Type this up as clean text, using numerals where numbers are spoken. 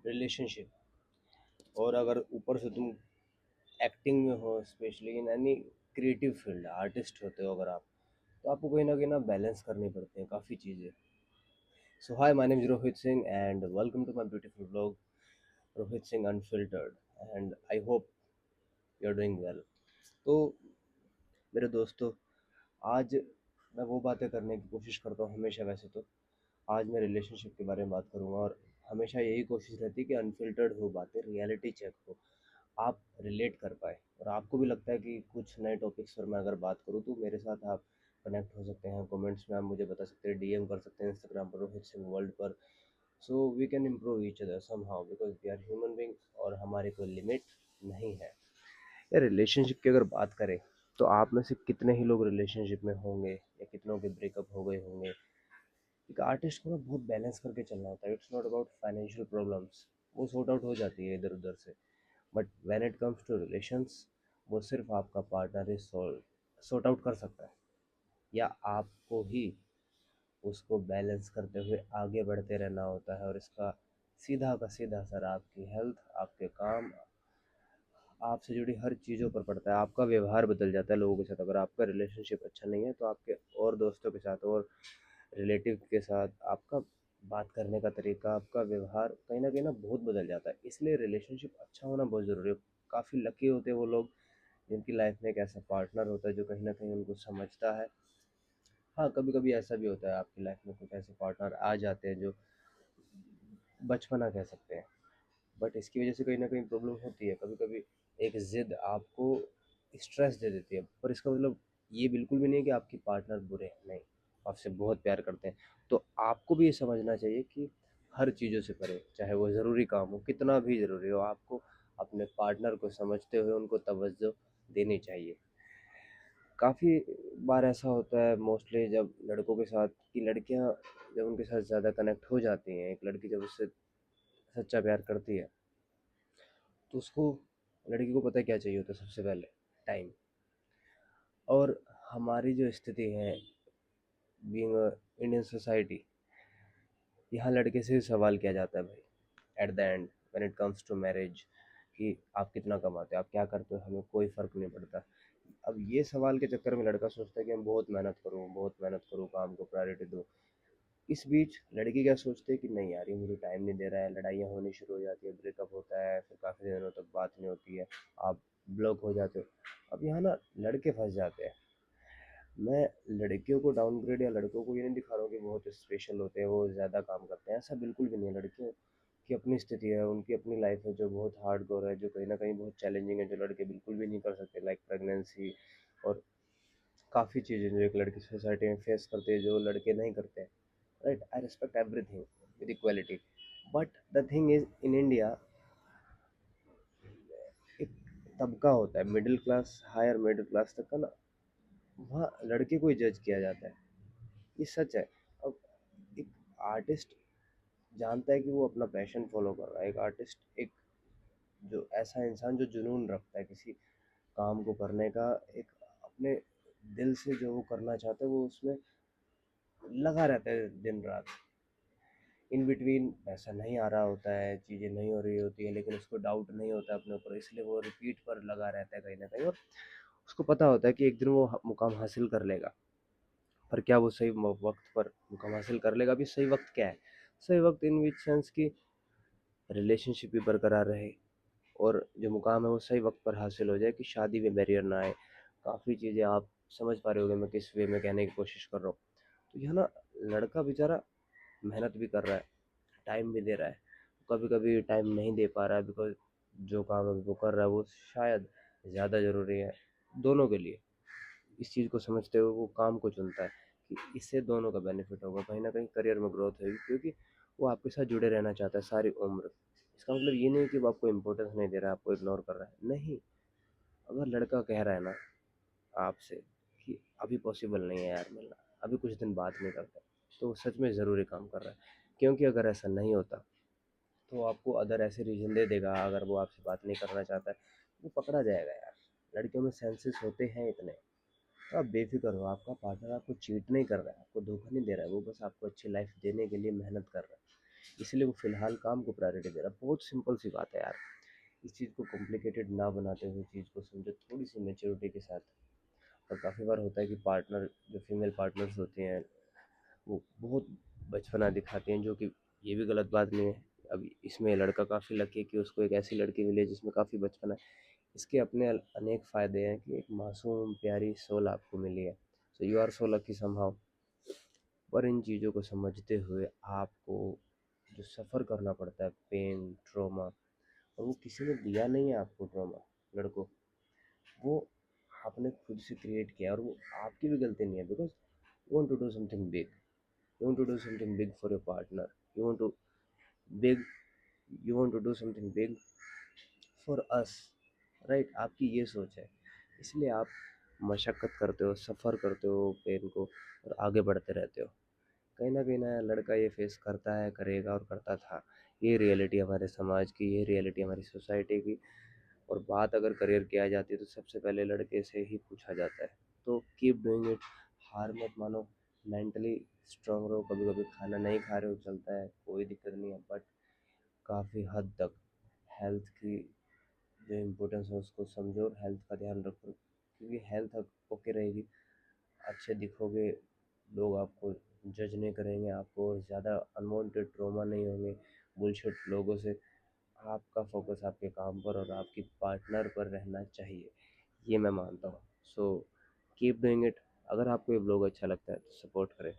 Relationship, और अगर ऊपर से तुम एक्टिंग में हो, specially in any creative field, artist होते हो अगर आप, तो आपको कहीं ना बैलेंस करनी पड़ती हैं काफ़ी चीज़ें। So hi, my name is Rohit Singh and welcome to my beautiful blog, Rohit Singh unfiltered. And I hope you are doing well. तो मेरे दोस्तों, आज मैं वो बातें करने की कोशिश करता हूँ हमेशा। वैसे तो आज मैं रिलेशनशिप के बारे में बात करूँगा, और हमेशा यही कोशिश रहती है कि अनफिल्टर्ड हो बातें, रियलिटी चेक हो, आप रिलेट कर पाए। और आपको भी लगता है कि कुछ नए टॉपिक्स पर मैं अगर बात करूँ तो मेरे साथ आप कनेक्ट हो सकते हैं। कमेंट्स में आप मुझे बता सकते हैं, डीएम कर सकते हैं इंस्टाग्राम पर रोहित सिंह वर्ल्ड पर। So we can improve each other somehow, because we are human being और हमारी कोई लिमिट नहीं है। या रिलेशनशिप की अगर बात करें तो आप में से कितने ही लोग रिलेशनशिप में होंगे, या कितनों के ब्रेकअप हो गए होंगे। एक आर्टिस्ट को ना बहुत बैलेंस करके चलना होता है। It's not about financial problems, वो सॉर्ट आउट हो जाती है इधर उधर से। But when it comes to relations, वो सिर्फ आपका पार्टनर ही सॉर्ट आउट कर सकता है, या आपको ही उसको बैलेंस करते हुए आगे बढ़ते रहना होता है। और इसका सीधा का सीधा असर आपकी हेल्थ, आपके काम, आपसे जुड़ी हर चीज़ों पर पड़ता है। आपका व्यवहार बदल जाता है लोगों के साथ। अगर आपका रिलेशनशिप अच्छा नहीं है तो आपके और दोस्तों के साथ और रिलेटिव के साथ आपका बात करने का तरीका, आपका व्यवहार कहीं ना बहुत बदल जाता है। इसलिए रिलेशनशिप अच्छा होना बहुत ज़रूरी है। काफ़ी लकी होते हैं वो लोग जिनकी लाइफ में एक ऐसा पार्टनर होता है जो कहीं ना कहीं उनको समझता है। हाँ, कभी कभी ऐसा भी होता है आपकी लाइफ में कुछ ऐसे पार्टनर आ जाते हैं जो बचपना कह सकते हैं, बट इसकी वजह से कहीं ना कहीं प्रॉब्लम होती है। कभी कभी एक ज़िद आपको स्ट्रेस दे देती है, पर इसका मतलब ये बिल्कुल भी नहीं है कि आपकी पार्टनर बुरे हैं, नहीं, आपसे बहुत प्यार करते हैं। तो आपको भी ये समझना चाहिए कि हर चीज़ों से परे, चाहे वो ज़रूरी काम हो, कितना भी ज़रूरी हो, आपको अपने पार्टनर को समझते हुए उनको तवज्जो देनी चाहिए। काफ़ी बार ऐसा होता है मोस्टली जब लड़कों के साथ, कि लड़कियां जब उनके साथ ज़्यादा कनेक्ट हो जाती हैं, एक लड़की जब उससे सच्चा प्यार करती है, तो उसको, लड़की को पता है क्या चाहिए होता है सबसे पहले, टाइम। और हमारी जो स्थिति है, बीइंग इंडियन सोसाइटी, यहाँ लड़के से ही सवाल किया जाता है भाई, at the end when it comes to marriage, कि आप कितना कमाते हो, आप क्या करते हो, हमें कोई फ़र्क नहीं पड़ता। अब ये सवाल के चक्कर में लड़का सोचता है कि मैं बहुत मेहनत करूँ, काम को प्रायोरिटी दूँ। इस बीच लड़की क्या सोचती है कि नहीं यार, ये मुझे टाइम नहीं दे रहा है, लड़ाइयाँ होनी शुरू हो जाती है, ब्रेकअप होता है, फिर काफ़ी दिनों तक बात नहीं होती है, आप ब्लॉक हो जाते हो। अब यहाँ ना लड़के फंस जाते हैं। मैं लड़कियों को डाउनग्रेड या लड़कों को ये नहीं दिखा रहा हूँ कि बहुत स्पेशल होते हैं, वो ज़्यादा काम करते हैं, ऐसा बिल्कुल भी नहीं है। लड़कियों की अपनी स्थिति है, उनकी अपनी लाइफ है जो बहुत हार्ड कोर है, जो कहीं ना कहीं बहुत चैलेंजिंग है, जो लड़के बिल्कुल भी नहीं कर सकते, लाइक प्रेगनेंसी और काफ़ी चीज़ें जो एक लड़की सोसाइटी में फेस करती है जो लड़के नहीं करते हैं। Right, I respect everything with equality. But the thing is, in India एक तबका होता है, middle class, higher middle class तक का ना, वहाँ लड़के को ही जज किया जाता है। ये सच है। अब एक आर्टिस्ट जानता है कि वो अपना पैशन फॉलो कर रहा है। एक आर्टिस्ट, एक जो ऐसा इंसान जो जुनून रखता है किसी काम को करने का, एक अपने दिल से जो वो करना चाहता है वो उसमें लगा रहता है दिन रात। इन बिटवीन पैसा नहीं आ रहा होता है, चीज़ें नहीं हो रही होती है, लेकिन उसको डाउट नहीं होता अपने ऊपर, इसलिए वो रिपीट पर लगा रहता है कहीं ना कहीं। और उसको पता होता है कि एक दिन वो मुकाम हासिल कर लेगा। पर क्या वो सही वक्त पर मुकाम हासिल कर लेगा? अभी सही वक्त क्या है? सही वक्त इन विच सेंस की रिलेशनशिप भी बरकरार रहे, और जो मुकाम है वो सही वक्त पर हासिल हो जाए, कि शादी में बैरियर ना आए। काफ़ी चीज़ें आप समझ पा रहे होगे मैं किस वे में कहने की कोशिश कर रहा हूँ। तो यह ना, लड़का बेचारा मेहनत भी कर रहा है, टाइम भी दे रहा है, कभी कभी टाइम नहीं दे पा रहा है, बिकॉज जो काम अभी वो कर रहा है वो शायद ज़्यादा ज़रूरी है दोनों के लिए। इस चीज़ को समझते हुए वो काम को चुनता है कि इससे दोनों का बेनिफिट होगा, कहीं ना कहीं करियर में ग्रोथ होगी, क्योंकि वो आपके साथ जुड़े रहना चाहता है सारी उम्र। इसका मतलब ये नहीं कि वो आपको इम्पोर्टेंस नहीं दे रहा है, आपको इग्नोर कर रहा है, नहीं। अगर लड़का कह रहा है ना आपसे कि अभी पॉसिबल नहीं है यार मिलना, अभी कुछ दिन बात नहीं करते, तो वो सच में ज़रूरी काम कर रहा है। क्योंकि अगर ऐसा नहीं होता तो वो आपको अदर ऐसे रीज़न दे देगा। अगर वो आपसे बात नहीं करना चाहता है, वो पकड़ा जाएगा यार। लड़कियों में सेंसेस होते हैं इतने। तो आप बेफिक्र हो, आपका पार्टनर आपको चीट नहीं कर रहा है, आपको धोखा नहीं दे रहा है, वो बस आपको अच्छी लाइफ देने के लिए मेहनत कर रहा है। इसलिए वो फ़िलहाल काम को प्रायोरिटी दे रहा है। बहुत सिंपल सी बात है यार। इस चीज़ को कॉम्प्लिकेटेड ना बनाते हुए चीज़ को समझो थोड़ी-सी मैच्योरिटी के साथ। और काफ़ी बार होता है कि पार्टनर जो फीमेल पार्टनर्स होती हैं वो बहुत बचपना दिखाती हैं, जो कि ये भी गलत बात नहीं है। अब इसमें लड़का काफ़ी लकी है कि उसको एक ऐसी लड़की मिली है जिसमें काफ़ी बचपना है। इसके अपने अनेक फ़ायदे हैं कि एक मासूम प्यारी सोल आपको मिली है। So you are so lucky somehow. पर इन चीज़ों को समझते हुए आपको जो सफ़र करना पड़ता है, पेन, ट्रॉमा, और वो किसी ने दिया नहीं है आपको ट्रॉमा, लड़कों, वो आपने खुद से क्रिएट किया है। और वो आपकी भी गलती नहीं है, because you want to do something big, you want to do something big for your partner, you want to big you want to do something big for us, right? आपकी ये सोच है, इसलिए आप मशक्क़त करते हो, सफ़र करते हो पेन को, और आगे बढ़ते रहते हो। कहीं न कहीं ना लड़का ये फेस करता है, करेगा और करता था। ये रियलिटी हमारे समाज की, ये रियलिटी हमारी सोसाइटी की। और बात अगर करियर की आ जाती है तो सबसे पहले लड़के से ही पूछा जाता है। तो कीप डूइंग इट, हार मत मानो, मेंटली स्ट्रांग रहो। कभी-कभी खाना नहीं खा रहे हो चलता है, कोई दिक्कत नहीं है, बट काफ़ी हद तक हेल्थ की जो इम्पोर्टेंस है उसको समझो और हेल्थ का ध्यान रखो, क्योंकि हेल्थ ओके रहेगी, अच्छे दिखोगे, लोग आपको जज नहीं करेंगे, आपको ज़्यादा अनवांटेड ट्रॉमा नहीं होंगे बुलशिट लोगों से। आपका फोकस आपके काम पर और आपकी पार्टनर पर रहना चाहिए, ये मैं मानता हूँ। So keep doing it. अगर आपको ये ब्लॉग अच्छा लगता है तो सपोर्ट करें।